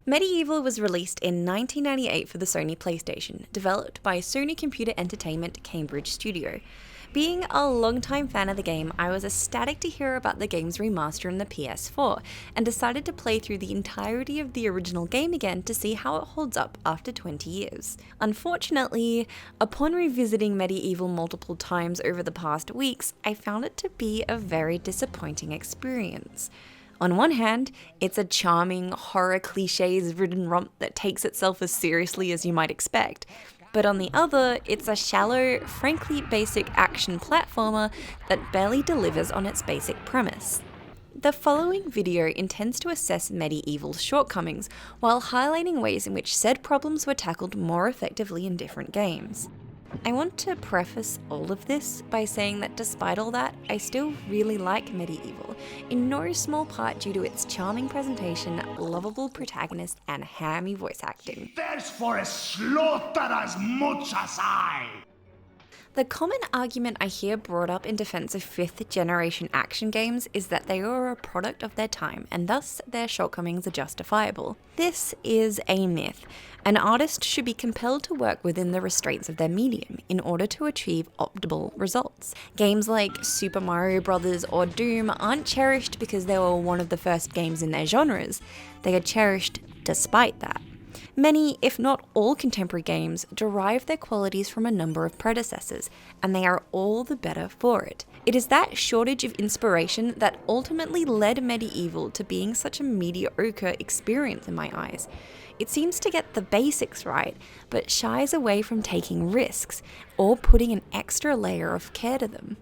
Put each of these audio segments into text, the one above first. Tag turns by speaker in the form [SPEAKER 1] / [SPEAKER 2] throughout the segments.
[SPEAKER 1] MediEvil was released in 1998 for the Sony PlayStation, developed by Sony Computer Entertainment Cambridge Studio. Being a longtime fan of the game, I was ecstatic to hear about the game's remaster on the PS4, and decided to play through the entirety of the original game again to see how it holds up after 20 years. Unfortunately, upon revisiting MediEvil multiple times over the past weeks, I found it to be a very disappointing experience. On one hand, it's a charming, horror cliches-ridden romp that takes itself as seriously as you might expect. But on the other, it's a shallow, frankly basic action platformer that barely delivers on its basic premise. The following video intends to assess MediEvil's shortcomings, while highlighting ways in which said problems were tackled more effectively in different games. I want to preface all of this by saying that despite all that, I still really like MediEvil, in no small part due to its charming presentation, lovable protagonist, and hammy voice acting.
[SPEAKER 2] There's for a slaughter as much as I!
[SPEAKER 1] The common argument I hear brought up in defense of 5th generation action games is that they are a product of their time, and thus their shortcomings are justifiable. This is a myth. An artist should be compelled to work within the restraints of their medium in order to achieve optimal results. Games like Super Mario Bros. Or Doom aren't cherished because they were one of the first games in their genres, they are cherished despite that. Many, if not all, contemporary games derive their qualities from a number of predecessors, and they are all the better for it. It is that shortage of inspiration that ultimately led MediEvil to being such a mediocre experience in my eyes. It seems to get the basics right, but shies away from taking risks, or putting an extra layer of care to them.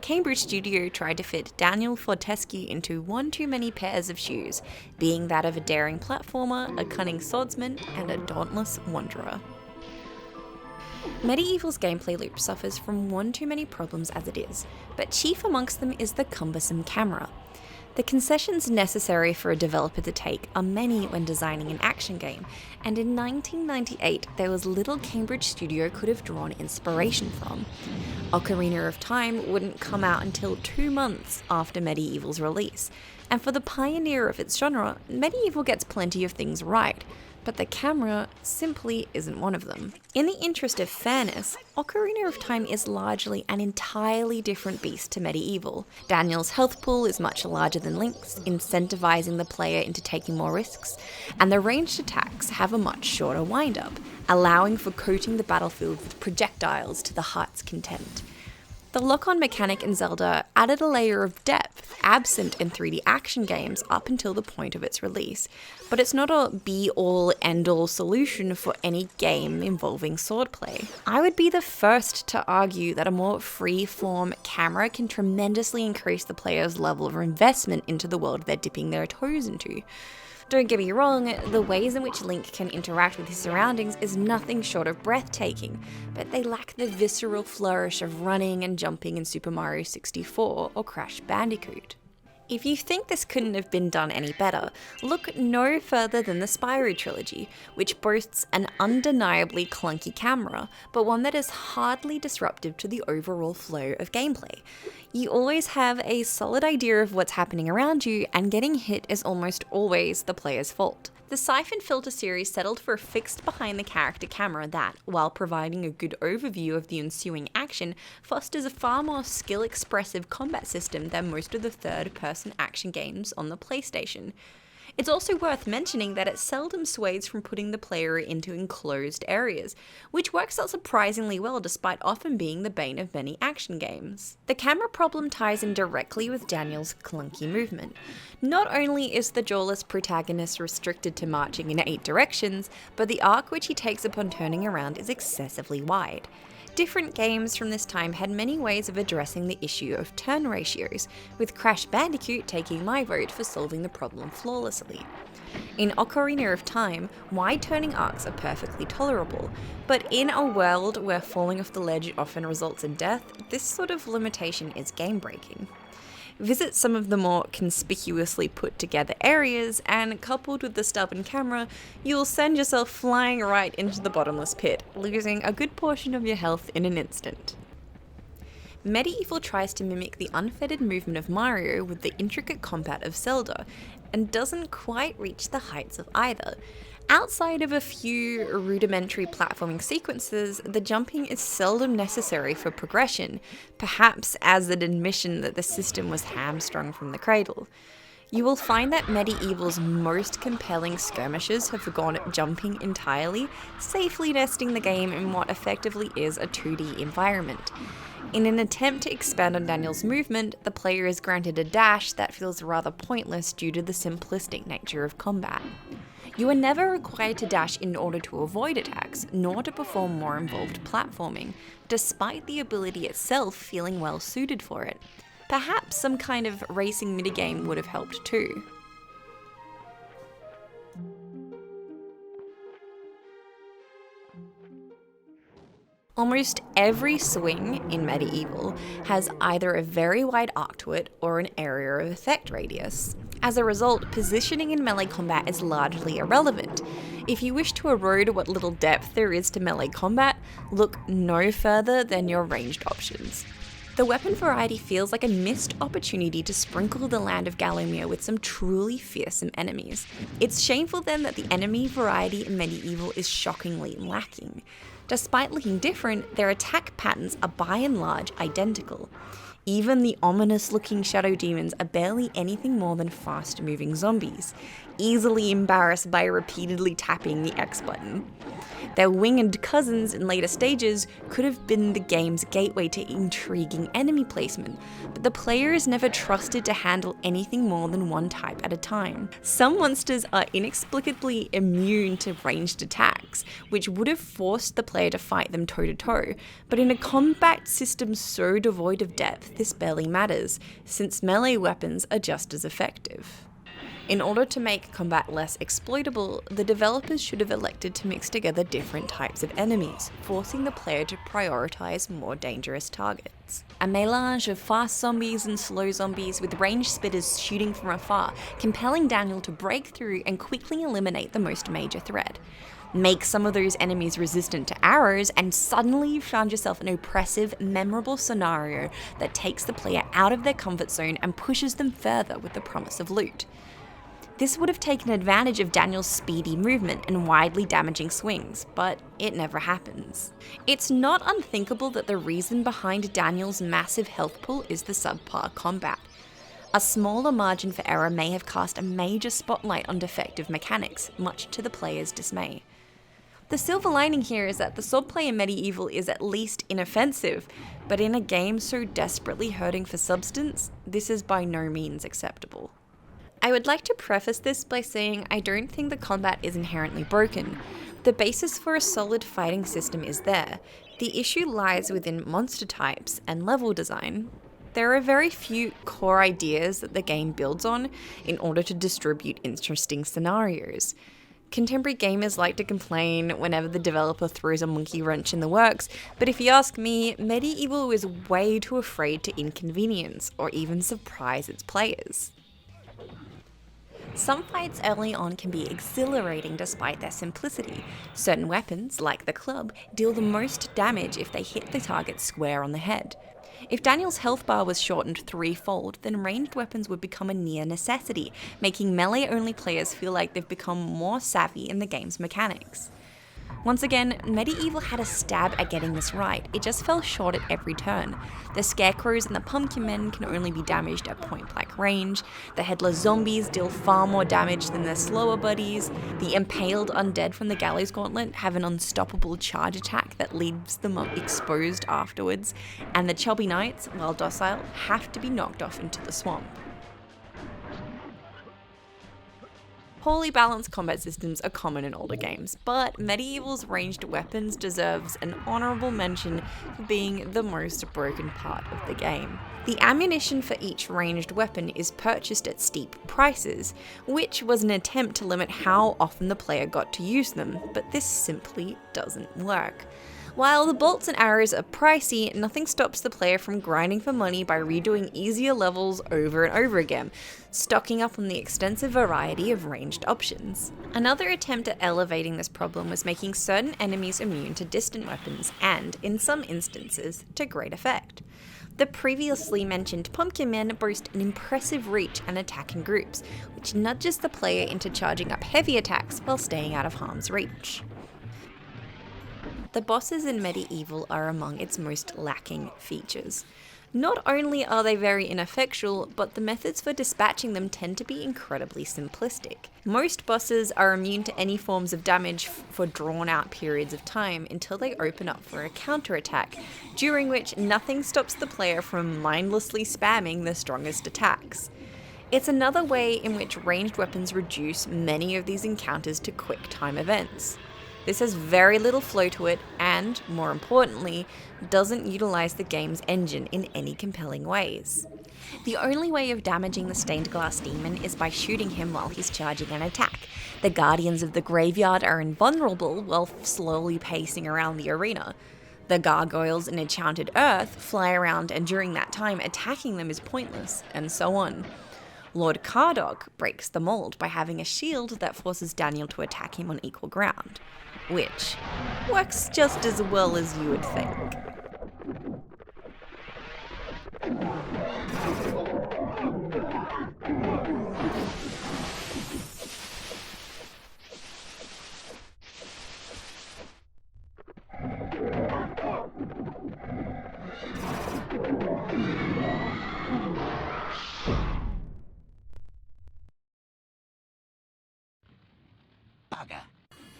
[SPEAKER 1] Cambridge Studio tried to fit Daniel Fortescue into one too many pairs of shoes, being that of a daring platformer, a cunning swordsman, and a dauntless wanderer. MediEvil's gameplay loop suffers from one too many problems as it is, but chief amongst them is the cumbersome camera. The concessions necessary for a developer to take are many when designing an action game, and in 1998 there was little Cambridge Studio could have drawn inspiration from. Ocarina of Time wouldn't come out until 2 months after MediEvil's release, and for the pioneer of its genre, MediEvil gets plenty of things right, but the camera simply isn't one of them. In the interest of fairness, Ocarina of Time is largely an entirely different beast to MediEvil. Daniel's health pool is much larger than Link's, incentivizing the player into taking more risks, and the ranged attacks have a much shorter wind-up, allowing for coating the battlefield with projectiles to the heart's content. The lock-on mechanic in Zelda added a layer of depth absent in 3D action games up until the point of its release, but it's not a be-all, end-all solution for any game involving swordplay. I would be the first to argue that a more free-form camera can tremendously increase the player's level of investment into the world they're dipping their toes into. Don't get me wrong, the ways in which Link can interact with his surroundings is nothing short of breathtaking, but they lack the visceral flourish of running and jumping in Super Mario 64 or Crash Bandicoot. If you think this couldn't have been done any better, look no further than the Spyro trilogy, which boasts an undeniably clunky camera, but one that is hardly disruptive to the overall flow of gameplay. You always have a solid idea of what's happening around you, and getting hit is almost always the player's fault. The Siphon Filter series settled for a fixed behind-the-character camera that, while providing a good overview of the ensuing action, fosters a far more skill-expressive combat system than most of the third-person action games on the PlayStation. It's also worth mentioning that it seldom sways from putting the player into enclosed areas, which works out surprisingly well despite often being the bane of many action games. The camera problem ties in directly with Daniel's clunky movement. Not only is the jawless protagonist restricted to marching in 8 directions, but the arc which he takes upon turning around is excessively wide. Different games from this time had many ways of addressing the issue of turn ratios, with Crash Bandicoot taking my vote for solving the problem flawlessly. In Ocarina of Time, wide turning arcs are perfectly tolerable, but in a world where falling off the ledge often results in death, this sort of limitation is game-breaking. Visit some of the more conspicuously put together areas, and coupled with the stubborn camera, you'll send yourself flying right into the bottomless pit, losing a good portion of your health in an instant. MediEvil tries to mimic the unfettered movement of Mario with the intricate combat of Zelda, and doesn't quite reach the heights of either. Outside of a few rudimentary platforming sequences, the jumping is seldom necessary for progression, perhaps as an admission that the system was hamstrung from the cradle. You will find that MediEvil's most compelling skirmishes have gone jumping entirely, safely nesting the game in what effectively is a 2D environment. In an attempt to expand on Daniel's movement, the player is granted a dash that feels rather pointless due to the simplistic nature of combat. You are never required to dash in order to avoid attacks, nor to perform more involved platforming, despite the ability itself feeling well suited for it. Perhaps some kind of racing minigame would have helped too. Almost every swing in MediEvil has either a very wide arc to it or an area of effect radius. As a result, positioning in melee combat is largely irrelevant. If you wish to erode what little depth there is to melee combat, look no further than your ranged options. The weapon variety feels like a missed opportunity to sprinkle the land of Gallowmere with some truly fearsome enemies. It's shameful then that the enemy variety in MediEvil is shockingly lacking. Despite looking different, their attack patterns are by and large identical. Even the ominous-looking shadow demons are barely anything more than fast-moving zombies, easily embarrassed by repeatedly tapping the X button. Their winged cousins in later stages could have been the game's gateway to intriguing enemy placement, but the player is never trusted to handle anything more than one type at a time. Some monsters are inexplicably immune to ranged attacks, which would have forced the player to fight them toe-to-toe, but in a combat system so devoid of depth, this barely matters, since melee weapons are just as effective. In order to make combat less exploitable, the developers should have elected to mix together different types of enemies, forcing the player to prioritize more dangerous targets. A melange of fast zombies and slow zombies with ranged spitters shooting from afar, compelling Daniel to break through and quickly eliminate the most major threat. Make some of those enemies resistant to arrows, and suddenly you've found yourself an oppressive, memorable scenario that takes the player out of their comfort zone and pushes them further with the promise of loot. This would have taken advantage of Daniel's speedy movement and widely damaging swings, but it never happens. It's not unthinkable that the reason behind Daniel's massive health pool is the subpar combat. A smaller margin for error may have cast a major spotlight on defective mechanics, much to the player's dismay. The silver lining here is that the swordplay in MediEvil is at least inoffensive, but in a game so desperately hurting for substance, this is by no means acceptable. I would like to preface this by saying I don't think the combat is inherently broken. The basis for a solid fighting system is there. The issue lies within monster types and level design. There are very few core ideas that the game builds on in order to distribute interesting scenarios. Contemporary gamers like to complain whenever the developer throws a monkey wrench in the works, but if you ask me, MediEvil is way too afraid to inconvenience or even surprise its players. Some fights early on can be exhilarating despite their simplicity. Certain weapons, like the club, deal the most damage if they hit the target square on the head. If Daniel's health bar was shortened threefold, then ranged weapons would become a near necessity, making melee-only players feel like they've become more savvy in the game's mechanics. Once again, MediEvil had a stab at getting this right, it just fell short at every turn. The scarecrows and the pumpkin men can only be damaged at point-blank range, the headless zombies deal far more damage than their slower buddies, the impaled undead from the gallows gauntlet have an unstoppable charge attack that leaves them exposed afterwards, and the chubby knights, while docile, have to be knocked off into the swamp. Poorly balanced combat systems are common in older games, but MediEvil's ranged weapons deserves an honourable mention for being the most broken part of the game. The ammunition for each ranged weapon is purchased at steep prices, which was an attempt to limit how often the player got to use them, but this simply doesn't work. While the bolts and arrows are pricey, nothing stops the player from grinding for money by redoing easier levels over and over again, stocking up on the extensive variety of ranged options. Another attempt at elevating this problem was making certain enemies immune to distant weapons and, in some instances, to great effect. The previously mentioned pumpkin men boast an impressive reach and attack in groups, which nudges the player into charging up heavy attacks while staying out of harm's reach. The bosses in MediEvil are among its most lacking features. Not only are they very ineffectual, but the methods for dispatching them tend to be incredibly simplistic. Most bosses are immune to any forms of damage for drawn-out periods of time until they open up for a counterattack, during which nothing stops the player from mindlessly spamming the strongest attacks. It's another way in which ranged weapons reduce many of these encounters to quick-time events. This has very little flow to it and, more importantly, doesn't utilize the game's engine in any compelling ways. The only way of damaging the stained glass demon is by shooting him while he's charging an attack. The guardians of the graveyard are invulnerable while slowly pacing around the arena. The gargoyles in enchanted earth fly around, and during that time attacking them is pointless, and so on. Lord Cardog breaks the mold by having a shield that forces Daniel to attack him on equal ground, which works just as well as you would think.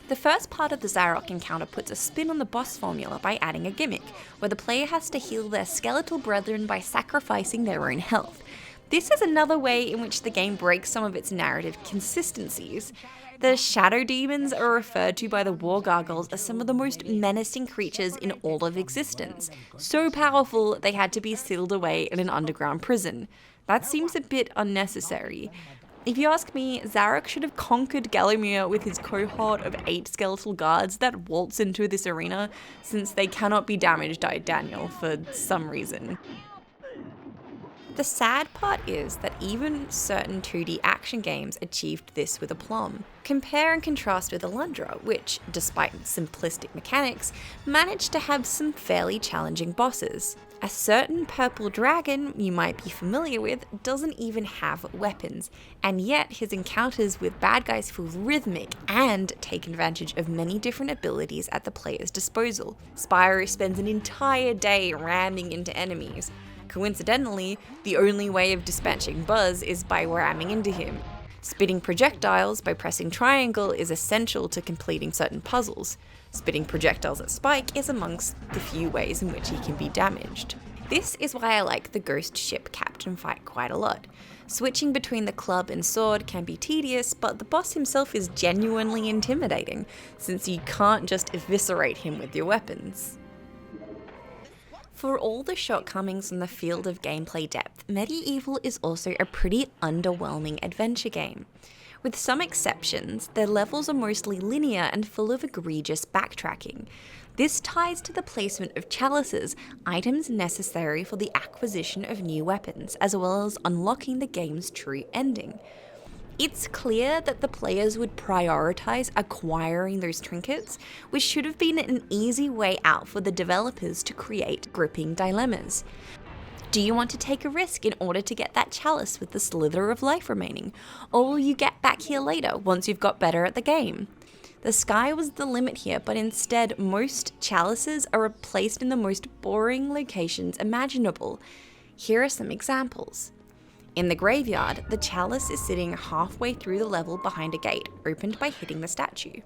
[SPEAKER 1] The first part of the Zarok encounter puts a spin on the boss formula by adding a gimmick, where the player has to heal their skeletal brethren by sacrificing their own health. This is another way in which the game breaks some of its narrative consistencies. The shadow demons are referred to by the war gargoyles as some of the most menacing creatures in all of existence. So powerful they had to be sealed away in an underground prison. That seems a bit unnecessary. If you ask me, Zarok should have conquered Gallowmere with his cohort of 8 skeletal guards that waltz into this arena, since they cannot be damaged by Daniel for some reason. The sad part is that even certain 2D action games achieved this with aplomb. Compare and contrast with Alundra, which, despite simplistic mechanics, managed to have some fairly challenging bosses. A certain purple dragon you might be familiar with doesn't even have weapons, and yet his encounters with bad guys feel rhythmic and take advantage of many different abilities at the player's disposal. Spyro spends an entire day ramming into enemies. Coincidentally, the only way of dispatching Buzz is by ramming into him. Spitting projectiles by pressing triangle is essential to completing certain puzzles. Spitting projectiles at Spike is amongst the few ways in which he can be damaged. This is why I like the ghost ship captain fight quite a lot. Switching between the club and sword can be tedious, but the boss himself is genuinely intimidating, since you can't just eviscerate him with your weapons. For all the shortcomings in the field of gameplay depth, MediEvil is also a pretty underwhelming adventure game. With some exceptions, their levels are mostly linear and full of egregious backtracking. This ties to the placement of chalices, items necessary for the acquisition of new weapons, as well as unlocking the game's true ending. It's clear that the players would prioritize acquiring those trinkets, which should have been an easy way out for the developers to create gripping dilemmas. Do you want to take a risk in order to get that chalice with the slither of life remaining, or will you get back here later once you've got better at the game? The sky was the limit here, but instead most chalices are placed in the most boring locations imaginable. Here are some examples. In the graveyard, the chalice is sitting halfway through the level behind a gate, opened by hitting the statue.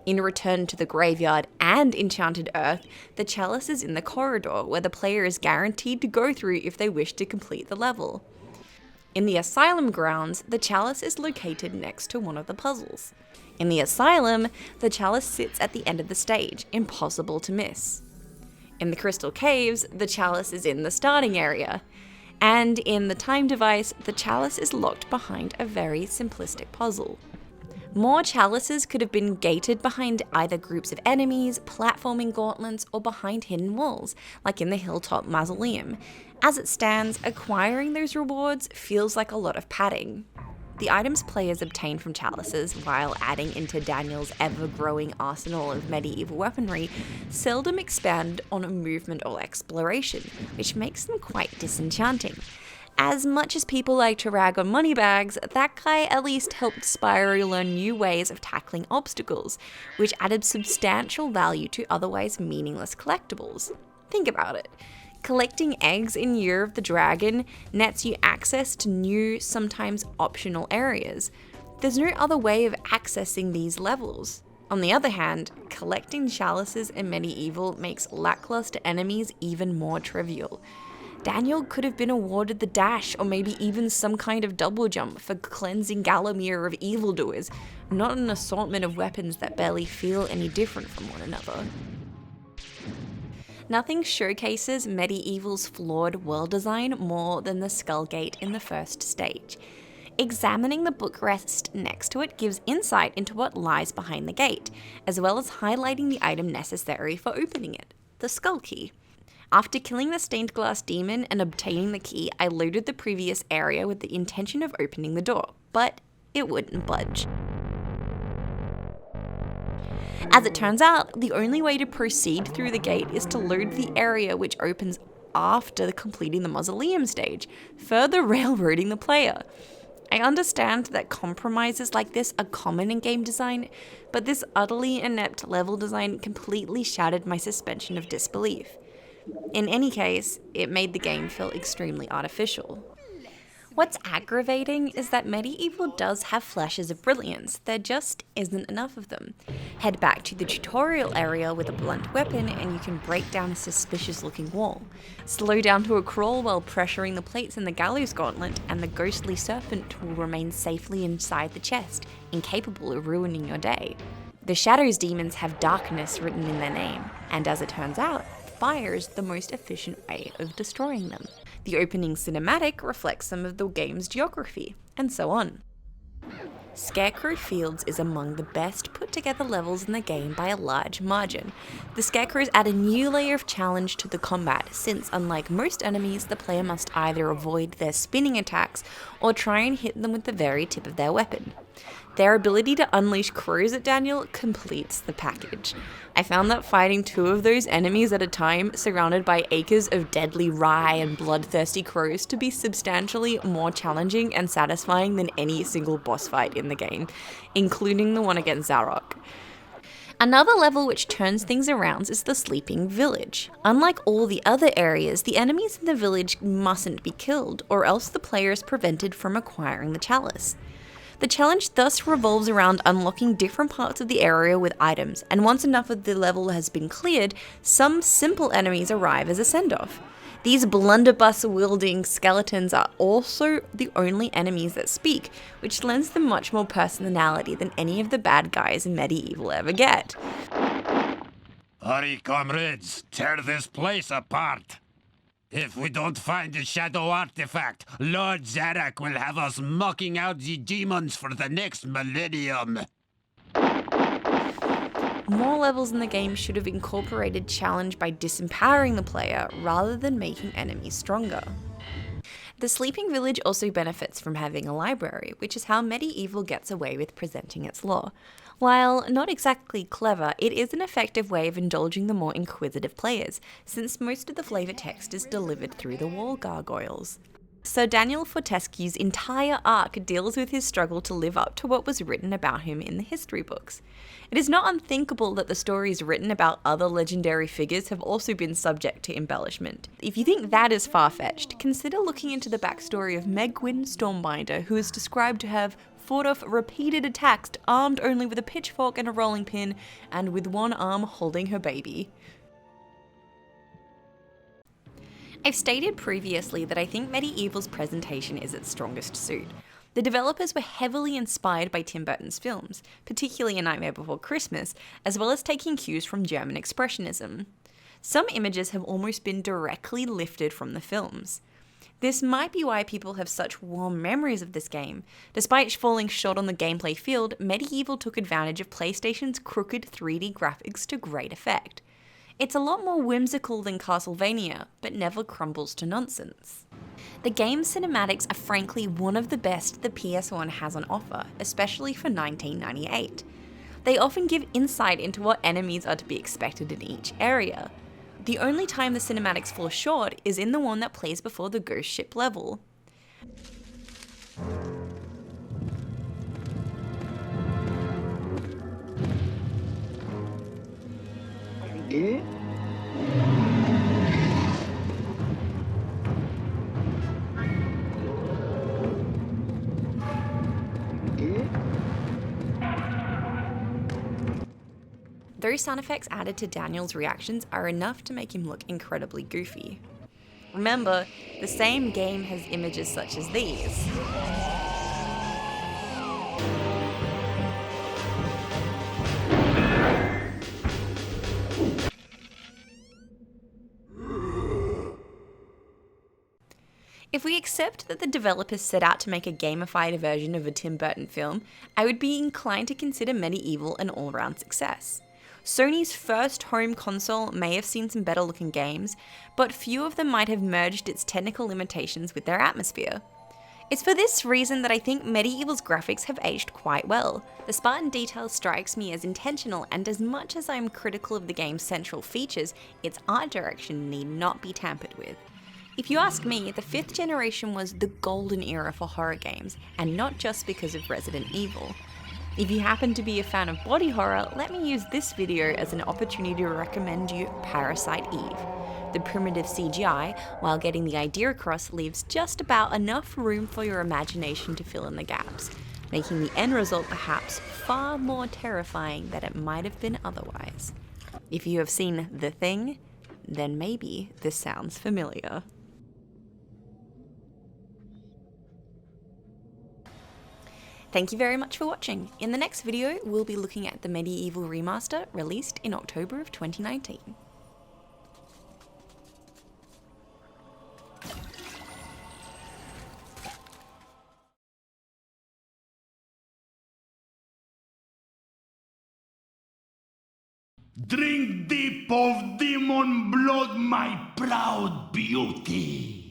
[SPEAKER 1] In Return to the Graveyard and Enchanted Earth, the chalice is in the corridor where the player is guaranteed to go through if they wish to complete the level. In the Asylum grounds, the chalice is located next to one of the puzzles. In the Asylum, the chalice sits at the end of the stage, impossible to miss. In the Crystal Caves, the chalice is in the starting area. And in the Time Device, the chalice is locked behind a very simplistic puzzle. More chalices could have been gated behind either groups of enemies, platforming gauntlets, or behind hidden walls, like in the Hilltop Mausoleum. As it stands, acquiring those rewards feels like a lot of padding. the items players obtain from chalices while adding into Daniel's ever-growing arsenal of medieval weaponry seldom expand on movement or exploration, which makes them quite disenchanting. As much as people like to rag on moneybags, that guy at least helped Spyro learn new ways of tackling obstacles, which added substantial value to otherwise meaningless collectibles. Think about it. Collecting eggs in Year of the Dragon nets you access to new, sometimes optional areas. There's no other way of accessing these levels. On the other hand, collecting chalices in MediEvil makes lackluster enemies even more trivial. Daniel could have been awarded the dash or maybe even some kind of double jump for cleansing Gallowmere of evildoers, not an assortment of weapons that barely feel any different from one another. Nothing showcases MediEvil's flawed world design more than the skull gate in the first stage. Examining the bookrest next to it gives insight into what lies behind the gate, as well as highlighting the item necessary for opening it, the skull key. After killing the stained glass demon and obtaining the key, I looted the previous area with the intention of opening the door, but it wouldn't budge. As it turns out, the only way to proceed through the gate is to loot the area which opens after completing the mausoleum stage, further railroading the player. I understand that compromises like this are common in game design, but this utterly inept level design completely shattered my suspension of disbelief. In any case, it made the game feel extremely artificial. What's aggravating is that MediEvil does have flashes of brilliance, there just isn't enough of them. Head back to the tutorial area with a blunt weapon and you can break down a suspicious looking wall. Slow down to a crawl while pressuring the plates in the gallows gauntlet and the ghostly serpent will remain safely inside the chest, incapable of ruining your day. The Shadows demons have darkness written in their name, and as it turns out, fire's the most efficient way of destroying them. The opening cinematic reflects some of the game's geography, and so on. Scarecrow Fields is among the best put together levels in the game by a large margin. The Scarecrows add a new layer of challenge to the combat, since unlike most enemies, the player must either avoid their spinning attacks or try and hit them with the very tip of their weapon. Their ability to unleash crows at Daniel completes the package. I found that fighting 2 of those enemies at a time, surrounded by acres of deadly rye and bloodthirsty crows, to be substantially more challenging and satisfying than any single boss fight in the game, including the one against Zarok. Another level which turns things around is the Sleeping Village. Unlike all the other areas, the enemies in the village mustn't be killed, or else the player is prevented from acquiring the chalice. The challenge thus revolves around unlocking different parts of the area with items, and once enough of the level has been cleared, some simple enemies arrive as a send-off. These blunderbuss-wielding skeletons are also the only enemies that speak, which lends them much more personality than any of the bad guys in MediEvil ever get.
[SPEAKER 2] Hurry, comrades, tear this place apart. If we don't find the shadow artifact, Lord Zarok will have us mocking out the demons for the next millennium.
[SPEAKER 1] More levels in the game should have incorporated challenge by disempowering the player rather than making enemies stronger. The Sleeping Village also benefits from having a library, which is how MediEvil gets away with presenting its lore. While not exactly clever, it is an effective way of indulging the more inquisitive players, since most of the flavor text is delivered through the wall gargoyles. Sir Daniel Fortescue's entire arc deals with his struggle to live up to what was written about him in the history books. It is not unthinkable that the stories written about other legendary figures have also been subject to embellishment. If you think that is far-fetched, consider looking into the backstory of Megwyn Stormbinder, who is described to have fought off repeated attacks armed only with a pitchfork and a rolling pin, and with one arm holding her baby. I've stated previously that I think MediEvil's presentation is its strongest suit. The developers were heavily inspired by Tim Burton's films, particularly A Nightmare Before Christmas, as well as taking cues from German Expressionism. Some images have almost been directly lifted from the films. This might be why people have such warm memories of this game. Despite falling short on the gameplay field, MediEvil took advantage of PlayStation's crooked 3D graphics to great effect. It's a lot more whimsical than Castlevania, but never crumbles to nonsense. The game's cinematics are frankly one of the best the PS1 has on offer, especially for 1998. They often give insight into what enemies are to be expected in each area. The only time the cinematics fall short is in the one that plays before the ghost ship level. Those sound effects added to Daniel's reactions are enough to make him look incredibly goofy. Remember, the same game has images such as these. If we accept that the developers set out to make a gamified version of a Tim Burton film, I would be inclined to consider MediEvil an all-round success. Sony's first home console may have seen some better looking games, but few of them might have merged its technical limitations with their atmosphere. It's for this reason that I think MediEvil's graphics have aged quite well. The Spartan detail strikes me as intentional, and as much as I am critical of the game's central features, its art direction need not be tampered with. If you ask me, the 5th generation was the golden era for horror games, and not just because of Resident Evil. If you happen to be a fan of body horror, let me use this video as an opportunity to recommend you Parasite Eve. The primitive CGI, while getting the idea across, leaves just about enough room for your imagination to fill in the gaps, making the end result perhaps far more terrifying than it might have been otherwise. If you have seen The Thing, then maybe this sounds familiar. Thank you very much for watching. In the next video, we'll be looking at the MediEvil remaster released in October of 2019.
[SPEAKER 3] Drink deep of demon blood, my proud beauty.